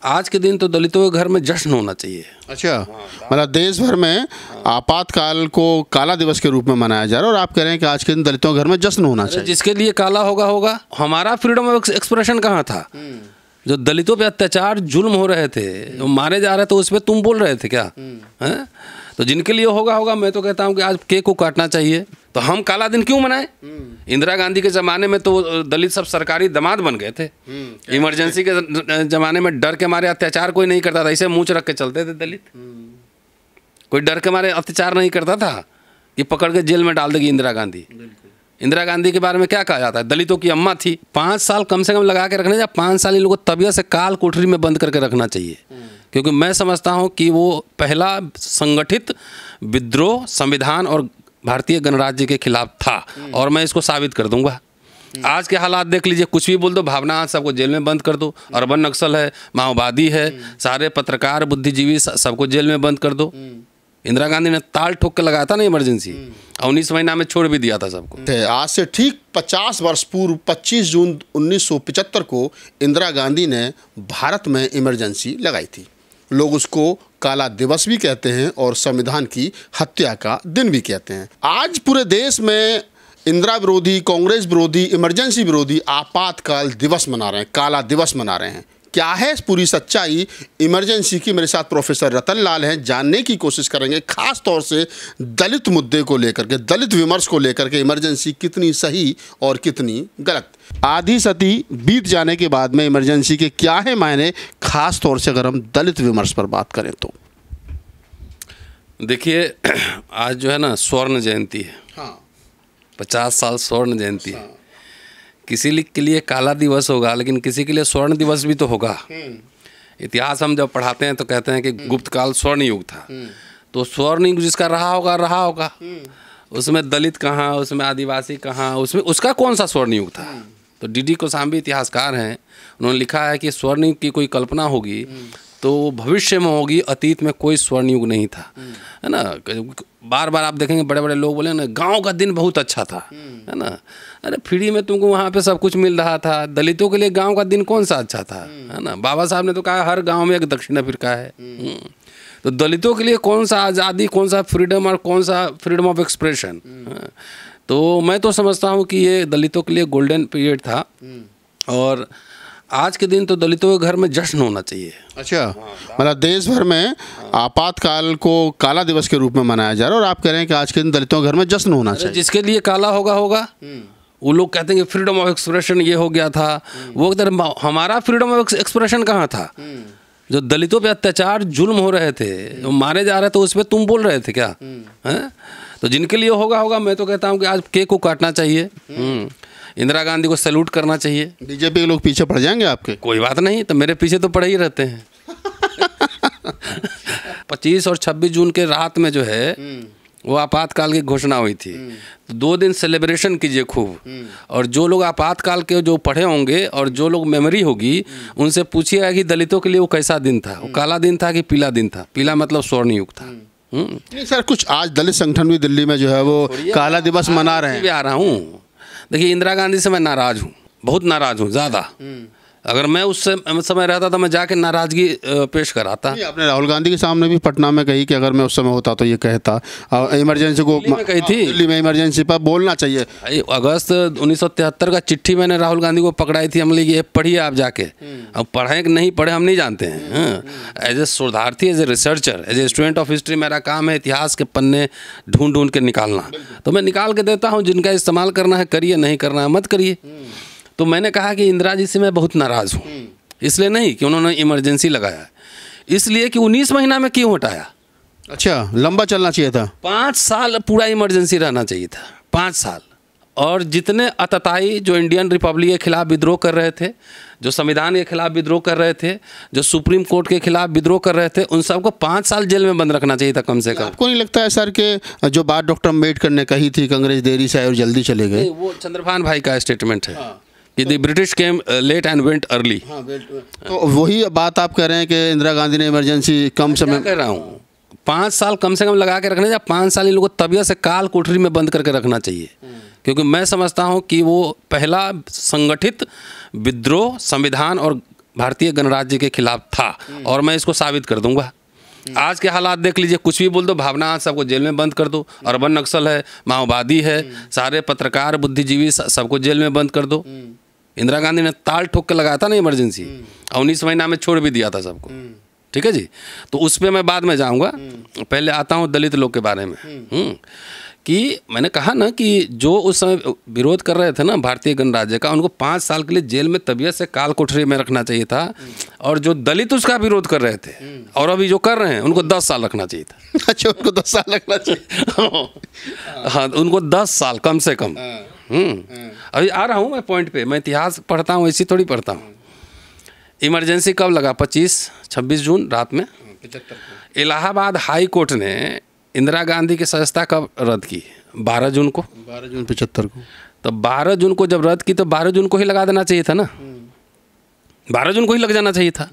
आज के दिन तो दलितों के घर में जश्न होना चाहिए। अच्छा, मतलब देश भर में आपातकाल को काला दिवस के रूप में मनाया जा रहा है और आप कह रहे हैं कि आज के दिन दलितों के घर में जश्न होना चाहिए। जिसके लिए काला होगा। हमारा फ्रीडम ऑफ एक्सप्रेशन कहाँ था? जो दलितों पे अत्याचार जुल्म हो रहे थे, वो मारे जा रहे थे, उस पर तुम बोल रहे थे क्या? हैं? तो जिनके लिए होगा, मैं तो कहता हूँ कि आज केक को काटना चाहिए। तो हम काला दिन क्यों मनाएं? इंदिरा गांधी के ज़माने में तो दलित सब सरकारी दामाद बन गए थे। इमरजेंसी के ज़माने में डर के मारे अत्याचार कोई नहीं करता था, ऐसे मूंछ रख के चलते थे दलित। कोई डर के मारे अत्याचार नहीं करता था कि पकड़ के जेल में डाल देगी इंदिरा गांधी। इंदिरा गांधी के बारे में क्या कहा जाता है? दलितों की अम्मा थी। 5 साल कम से कम लगा के रखने, या 5 साल इन लोगों को तबीयत से काल कोठरी में बंद करके रखना चाहिए। क्योंकि मैं समझता हूं कि वो पहला संगठित विद्रोह संविधान और भारतीय गणराज्य के खिलाफ था, और मैं इसको साबित कर दूंगा। आज के हालात देख लीजिए, कुछ भी बोल दो, भावना आज सबको जेल में बंद कर दो। अर्बन नक्सल है, माओवादी है, सारे पत्रकार बुद्धिजीवी सबको जेल में बंद कर दो। इंदिरा गांधी ने ताल ठोक के लगाया था ना इमरजेंसी, और 19 महीना में छोड़ भी दिया था सबको। आज से ठीक 50 वर्ष पूर्व 25 जून 1975 को इंदिरा गांधी ने भारत में इमरजेंसी लगाई थी। लोग उसको काला दिवस भी कहते हैं और संविधान की हत्या का दिन भी कहते हैं। आज पूरे देश में इंदिरा विरोधी, कांग्रेस विरोधी, इमरजेंसी विरोधी आपातकाल दिवस मना रहे हैं, काला दिवस मना रहे हैं। क्या है पूरी सच्चाई इमरजेंसी की? मेरे साथ प्रोफेसर रतन लाल हैं, जानने की कोशिश करेंगे खास तौर से दलित मुद्दे को लेकर के, दलित विमर्श को लेकर के, इमरजेंसी कितनी सही और कितनी गलत। आधी सदी बीत जाने के बाद में इमरजेंसी के क्या है मायने, खास तौर से अगर हम दलित विमर्श पर बात करें तो? देखिए, आज जो है ना स्वर्ण जयंती है। हाँ। 50 साल स्वर्ण जयंती है। किसी के लिए काला दिवस होगा, लेकिन किसी के लिए स्वर्ण दिवस भी तो होगा। इतिहास हम जब पढ़ाते हैं तो कहते हैं कि गुप्त काल स्वर्ण युग था। तो स्वर्ण युग जिसका रहा होगा, उसमें दलित कहाँ, उसमें आदिवासी कहाँ, उसमें उसका कौन सा स्वर्ण युग था? तो डी.डी. कोसांबी इतिहासकार हैं, उन्होंने लिखा है कि स्वर्ण युग की कोई कल्पना होगी तो भविष्य में होगी, अतीत में कोई स्वर्ण युग नहीं था, है ना। बार बार आप देखेंगे बड़े बड़े लोग बोले ना, गांव का दिन बहुत अच्छा था, है ना। अरे फ्री में तुमको वहाँ पे सब कुछ मिल रहा था। दलितों के लिए गांव का दिन कौन सा अच्छा था, है ना। बाबा साहब ने तो कहा हर गांव में एक दक्षिण अफ्रीका है। तो दलितों के लिए कौन सा आज़ादी, कौन सा फ्रीडम और कौन सा फ्रीडम ऑफ एक्सप्रेशन? तो मैं तो समझता हूँ कि ये दलितों के लिए गोल्डन पीरियड था, और आज के दिन तो दलितों के घर में जश्न होना चाहिए। अच्छा, मतलब देश भर में आपातकाल को काला दिवस के रूप में मनाया जा रहा है और आप कह रहे हैं कि आज के दिन दलितों के घर में जश्न होना चाहिए। जिसके लिए काला होगा। वो लोग कहते हैं कि फ्रीडम ऑफ एक्सप्रेशन ये हो गया था, वो हमारा फ्रीडम ऑफ एक्सप्रेशन कहाँ था? जो दलितों पे अत्याचार जुल्म हो रहे थे, वो मारे जा रहे थे, उस पर तुम बोल रहे थे क्या? हैं? तो जिनके लिए होगा, मैं तो कहता हूँ कि आज केक को काटना चाहिए। इंदिरा गांधी को सैल्यूट करना चाहिए। बीजेपी के लोग पीछे पड़ जाएंगे आपके? कोई बात नहीं, तो मेरे पीछे तो पड़े ही रहते हैं। 25 और 26 जून के रात में जो है वो आपातकाल की घोषणा हुई थी। तो 2 दिन सेलिब्रेशन कीजिए खूब, और जो लोग आपातकाल के जो पढ़े होंगे और जो लोग मेमोरी होगी, उनसे पूछिएगा कि दलितों के लिए वो कैसा दिन था, वो काला दिन था कि पीला दिन था? पीला मतलब स्वर्ण युग था। नहीं सर, कुछ आज दलित संगठन भी दिल्ली में जो है वो काला दिवस मना रहे हैं। आ रहा हूँ। देखिए, इंदिरा गांधी से मैं नाराज़ हूँ, बहुत नाराज़ हूँ, ज़्यादा। अगर मैं उस समय रहता तो मैं जाके नाराज़गी पेश कराता। आपने राहुल गांधी के सामने भी पटना में कही कि अगर मैं उस समय होता तो ये कहता, इमरजेंसी को कही थी, दिल्ली में इमरजेंसी पर बोलना चाहिए। अगस्त 1973 का चिट्ठी मैंने राहुल गांधी को पकड़ाई थी। हमने ये पढ़िए आप जाके। अब पढ़े कि नहीं पढ़े हम नहीं जानते हैं। एज ए शोधार्थी, as a researcher, as a student of history, मेरा काम है इतिहास के पन्ने ढूंढ के निकालना। तो मैं निकाल के देता हूँ। जिनका इस्तेमाल करना है करिए, नहीं करना है मत करिए। तो मैंने कहा कि इंदिरा जी से मैं बहुत नाराज़ हूँ, इसलिए नहीं कि उन्होंने इमरजेंसी लगाया, इसलिए कि 19 महीना में क्यों हटाया? अच्छा, लंबा चलना चाहिए था। 5 साल पूरा इमरजेंसी रहना चाहिए था, 5 साल। और जितने अतताई जो इंडियन रिपब्लिक के खिलाफ विद्रोह कर रहे थे, जो संविधान के खिलाफ विद्रोह कर रहे थे, जो सुप्रीम कोर्ट के खिलाफ विद्रोह कर रहे थे, उन सबको 5 साल जेल में बंद रखना चाहिए था कम से कम। आपको नहीं लगता है सर कि जो बात डॉक्टर अम्बेडकर ने कही थी कि अंग्रेज देरी से आए और जल्दी चले गए? वो चंद्रभान भाई का स्टेटमेंट है कि the British came late and went early. तो वही बात आप कह रहे हैं कि इंदिरा गांधी ने इमरजेंसी कम समय कह रहा हूँ, 5 साल कम से कम लगा के रखने, या 5 साल इन लोगों को तबीयत से काल कोठरी में बंद करके रखना चाहिए। क्योंकि मैं समझता हूँ कि वो पहला संगठित विद्रोह संविधान और भारतीय गणराज्य के खिलाफ था और मैं इसको साबित कर दूंगा। आज के हालात देख लीजिए, कुछ भी बोल दो, भावना आज सबको जेल में बंद कर दो, अर्बन नक्सल है, माओवादी है, सारे पत्रकार बुद्धिजीवी सबको जेल में बंद कर दो। इंदिरा गांधी ने ताल ठोक के लगाया था ना इमरजेंसी, और 19 महीना में छोड़ भी दिया था सबको। ठीक है जी, तो उस पर मैं बाद में जाऊंगा, पहले आता हूँ दलित लोग के बारे में। कि मैंने कहा ना कि जो उस समय विरोध कर रहे थे ना भारतीय गणराज्य का, उनको 5 साल के लिए जेल में तबीयत से काल कोठरी में रखना चाहिए था, और जो दलित उसका विरोध कर रहे थे और अभी जो कर रहे हैं उनको 10 साल रखना चाहिए था। अच्छा, उनको 10 साल रखना चाहिए। हाँ, उनको 10 साल कम से कम। अभी आ रहा हूँ मैं पॉइंट पे, मैं इतिहास पढ़ता हूँ, ऐसी थोड़ी पढ़ता हूँ। इमरजेंसी कब लगा? 26-26 जून रात में। 75 इलाहाबाद हाई कोर्ट ने इंदिरा गांधी की सदस्यता कब रद्द की? 12 जून को। 12 जून 75 को। तो 12 जून को जब रद्द की तो 12 जून को ही लगा देना चाहिए था ना, 12 जून को ही लग जाना चाहिए था।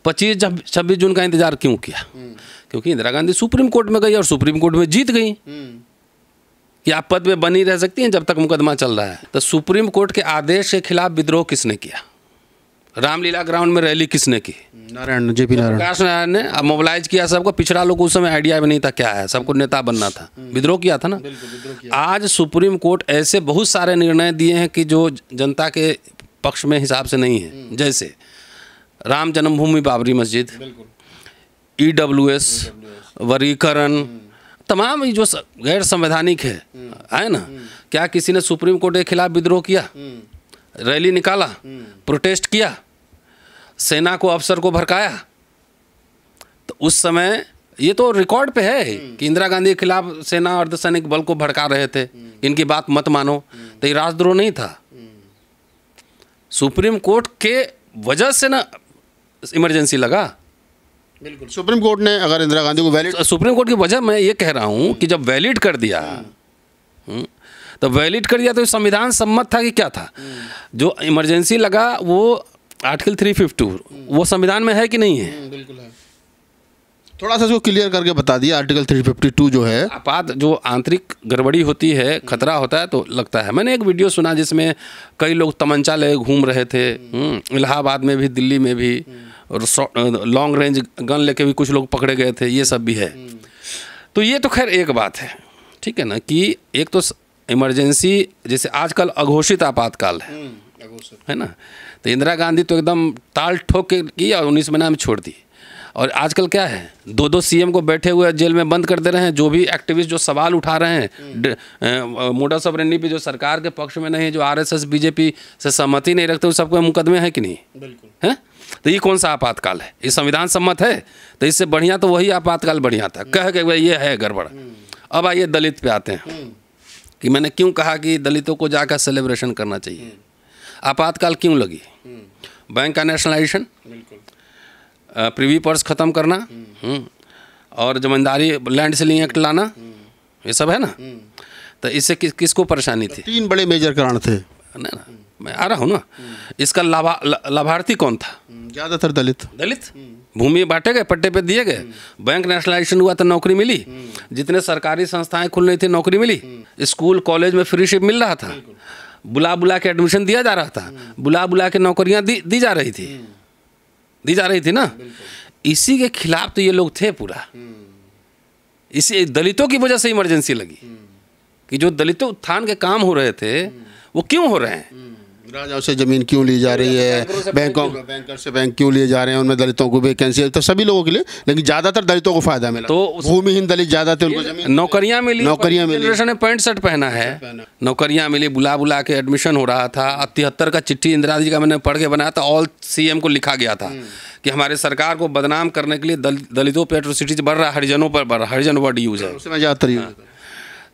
25-26 जून का इंतजार क्यों किया? क्योंकि इंदिरा गांधी सुप्रीम कोर्ट में गई और सुप्रीम कोर्ट में जीत गई कि आप पद में बनी रह सकती हैं जब तक मुकदमा चल रहा है। तो सुप्रीम कोर्ट के आदेश के खिलाफ विद्रोह किसने किया? रामलीला ग्राउंड में रैली किसने की? नारायण, जेपी नारायण। प्रकाश नारायण ने अब मोबिलाइज किया सबको। पिछड़ा लोग उस समय आइडिया भी नहीं था क्या है, सबको नेता बनना था, विद्रोह किया था ना। आज सुप्रीम कोर्ट ऐसे बहुत सारे निर्णय दिए हैं कि जो जनता के पक्ष में हिसाब से नहीं है, जैसे राम जन्मभूमि बाबरी मस्जिद, EWS, वर्गीकरण, तमाम ये जो गैर संवैधानिक है ना। क्या किसी ने सुप्रीम कोर्ट के खिलाफ विद्रोह किया, रैली निकाला, प्रोटेस्ट किया, सेना को, अफसर को भड़काया? तो उस समय ये तो रिकॉर्ड पे है कि इंदिरा गांधी के खिलाफ सेना और अर्धसैनिक बल को भड़का रहे थे, इनकी बात मत मानो। तो ये राजद्रोह नहीं था? सुप्रीम कोर्ट के वजह से ना इमरजेंसी लगा। बिल्कुल, सुप्रीम कोर्ट ने अगर इंदिरा गांधी को वैलिड, सुप्रीम कोर्ट की वजह मैं ये कह रहा हूँ कि जब वैलिड कर दिया, तो वैलिड कर दिया तो संविधान सम्मत था कि क्या था? जो इमरजेंसी लगा वो आर्टिकल 352 वो संविधान में है कि नहीं है? बिल्कुल है। थोड़ा सा इसको क्लियर करके बता दिया। आर्टिकल 352 जो है, आपात जो आंतरिक गड़बड़ी होती है, खतरा होता है तो लगता है। मैंने एक वीडियो सुना जिसमें कई लोग तमंचा ले घूम रहे थे, इलाहाबाद में भी, दिल्ली में भी, और लॉन्ग रेंज गन लेके भी कुछ लोग पकड़े गए थे, ये सब भी है। तो ये तो खैर एक बात है, ठीक है ना, कि एक तो इमरजेंसी जैसे आजकल अघोषित आपातकाल है ना। तो इंदिरा गांधी तो एकदम ताल ठोक के की और 19 महीना में छोड़ दी। और आजकल क्या है, 2-2 CM को बैठे हुए जेल में बंद कर दे रहे हैं। जो भी एक्टिविस्ट जो सवाल उठा रहे हैं मोडस ऑपरेंडी पे, जो सरकार के पक्ष में नहीं है, जो RSS BJP से सहमति नहीं रखते, उन सबको मुकदमे हैं कि नहीं? बिल्कुल है। तो ये कौन सा आपातकाल है? ये संविधान सम्मत है? तो इससे बढ़िया तो वही आपातकाल बढ़िया था, कह के भाई ये है गड़बड़। अब आइए दलित पे आते हैं कि मैंने क्यों कहा कि दलितों को जाकर सेलिब्रेशन करना चाहिए। आपातकाल क्यों लगी? बैंक का नेशनलाइजेशन, प्रिवी पर्स खत्म करना, और जमींदारी लैंड सीलिंग एक्ट लाना, ये सब है ना। तो इससे किसको परेशानी थी? 3 बड़े मेजर कारण थे ना। मैं आ रहा हूँ ना। इसका लाभार्थी कौन था? ज़्यादातर दलित। भूमि बांटे गए, पट्टे पे दिए गए, बैंक नेशनलाइजेशन हुआ तो नौकरी मिली, जितने सरकारी संस्थाएं खुल रही थी नौकरी मिली, स्कूल कॉलेज में फ्री शिप मिल रहा था, बुला बुला के एडमिशन दिया जा रहा था, बुला बुला के नौकरियां दी जा रही थी ना। इसी के खिलाफ तो ये लोग थे पूरा। इसी दलितों की वजह से इमरजेंसी लगी कि जो दलितों उत्थान के काम हो रहे थे वो क्यों हो रहे हैं। राजाओं से जमीन क्यों ली जा रही है, बैंकर से बैंक क्यों लिए जा रहे हैं, उनमें दलितों को वैकेंसी, तो सभी लोगों के लिए, लेकिन ज़्यादातर दलितों को फायदा मिला। तो भूमिहीन दलित ज़्यादा थे, उनको जमीन, नौकरियाँ मिली। जनरेशन ने पैंट शर्ट पहना है, नौकरियाँ मिली, बुला बुला के एडमिशन हो रहा था। 73 का चिट्ठी इंदिरा जी का मैंने पढ़ के बनाया था, ऑल CM को लिखा गया था कि हमारे सरकार को बदनाम करने के लिए दलितों पर एट्रोसिटीज बढ़ रहा है, हरिजनों पर बढ़ रहा है, हरिजन वर्ड यूज है, उसमें ज़्यादातर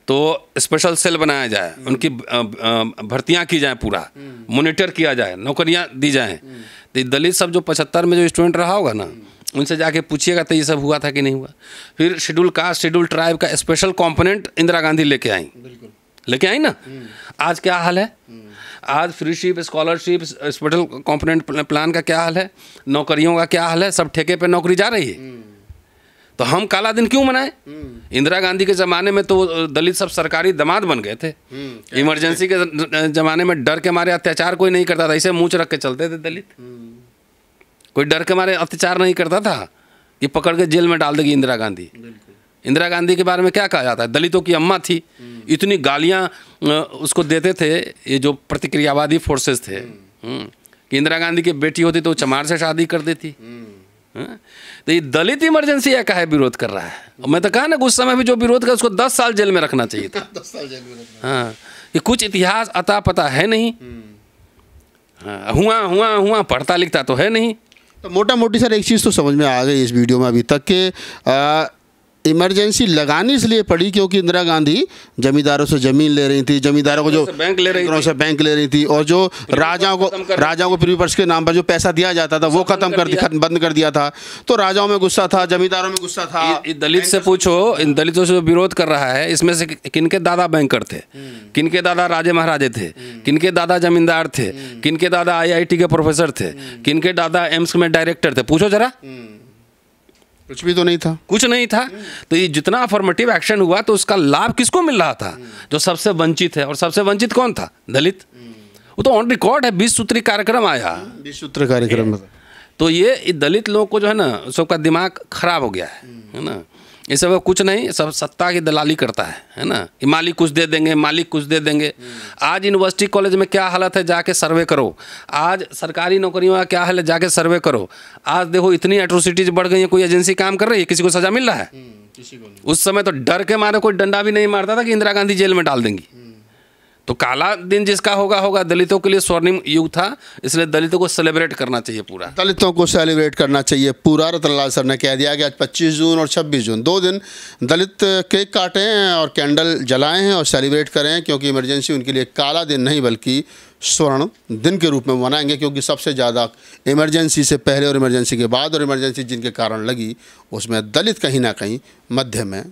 तो स्पेशल सेल बनाया जाए, उनकी भर्तियां की जाए, पूरा मॉनिटर किया जाए, नौकरियां दी जाएं। तो दलित सब जो 75 में जो स्टूडेंट रहा होगा ना, उनसे जाके पूछिएगा तो ये सब हुआ था कि नहीं हुआ। फिर शेड्यूल कास्ट, शेड्यूल ट्राइब का स्पेशल कंपोनेंट इंदिरा गांधी लेके आई ना। आज क्या हाल है? आज freeship, scholarship, special component plan का क्या हाल है? नौकरियों का क्या हाल है? सब ठेके पे नौकरी जा रही है। तो हम काला दिन क्यों मनाएं? इंदिरा गांधी के ज़माने में तो दलित सब सरकारी दामाद बन गए थे। इमरजेंसी के ज़माने में डर के मारे अत्याचार कोई नहीं करता था, इसे मुँह रख के चलते थे दलित। कोई डर के मारे अत्याचार नहीं करता था कि पकड़ के जेल में डाल देगी इंदिरा गांधी। इंदिरा गांधी के बारे में क्या कहा जाता है, दलितों की अम्मा थी, इतनी गालियां उसको देते थे ये जो प्रतिक्रियावादी फोर्सेस थे कि इंदिरा गांधी की बेटी होती तो चमार से शादी कर देती। तो ये दलित इमरजेंसी या काहे विरोध कर रहा है। मैं तो कहा ना उस समय भी जो विरोध कर उसको 10 साल जेल में रखना चाहिए था। 10 साल जेल में रखना। हाँ, ये कुछ इतिहास अता पता है नहीं। हाँ, हुआ पढ़ता लिखता तो है नहीं। तो मोटा मोटी सर एक चीज़ तो समझ में आ गई इस वीडियो में अभी तक कि इमरजेंसी लगानी इसलिए पड़ी क्योंकि इंदिरा गांधी जमींदारों से ज़मीन ले रही थी, जमींदारों को जो बैंक ले रही थी, और जो राजाओं को प्रीवी पर्स के नाम पर जो पैसा दिया जाता था वो बंद कर दिया था। तो राजाओं में गुस्सा था, जमींदारों में गुस्सा था। दलित से पूछो, इन दलितों से जो विरोध कर रहा है इसमें से किनके दादा बैंकर थे, किनके दादा राजे महाराजे थे, किनके दादा जमींदार थे, किनके दादा IIT के प्रोफेसर थे, किनके दादा एम्स में डायरेक्टर थे, पूछो जरा। कुछ भी तो नहीं था, कुछ नहीं था। तो ये जितना अफर्मेटिव एक्शन हुआ तो उसका लाभ किसको मिल रहा था, जो सबसे वंचित है। और सबसे वंचित कौन था, दलित। वो तो ऑन रिकॉर्ड है, 20 सूत्री कार्यक्रम आया, 20 सूत्री कार्यक्रम। तो ये दलित लोगों को जो है ना सबका दिमाग खराब हो गया है ना। ये सब कुछ नहीं, सब सत्ता की दलाली करता है ना। कि मालिक कुछ दे देंगे, मालिक कुछ दे देंगे। आज यूनिवर्सिटी कॉलेज में क्या हालत है जाके सर्वे करो, आज सरकारी नौकरियों का क्या हाल है जाके सर्वे करो। आज देखो इतनी एट्रोसिटीज बढ़ गई है, कोई एजेंसी काम कर रही है, किसी को सजा मिल रहा है। किसी को नहीं। उस समय तो डर के मारे कोई डंडा भी नहीं मारता था कि इंदिरा गांधी जेल में डाल देंगी। तो काला दिन जिसका होगा दलितों के लिए स्वर्णिम युग था, इसलिए दलितों को सेलिब्रेट करना चाहिए पूरा। दलितों को सेलिब्रेट करना चाहिए पूरा। रतनलाल सर ने कह दिया कि आज 25 जून और 26 जून 2 दिन दलित केक काटे हैं और कैंडल जलाए हैं और सेलिब्रेट करें, क्योंकि इमरजेंसी उनके लिए काला दिन नहीं बल्कि स्वर्ण दिन के रूप में मनाएंगे। क्योंकि सबसे ज़्यादा इमरजेंसी से पहले और इमरजेंसी के बाद और इमरजेंसी जिनके कारण लगी उसमें दलित कहीं ना कहीं मध्य में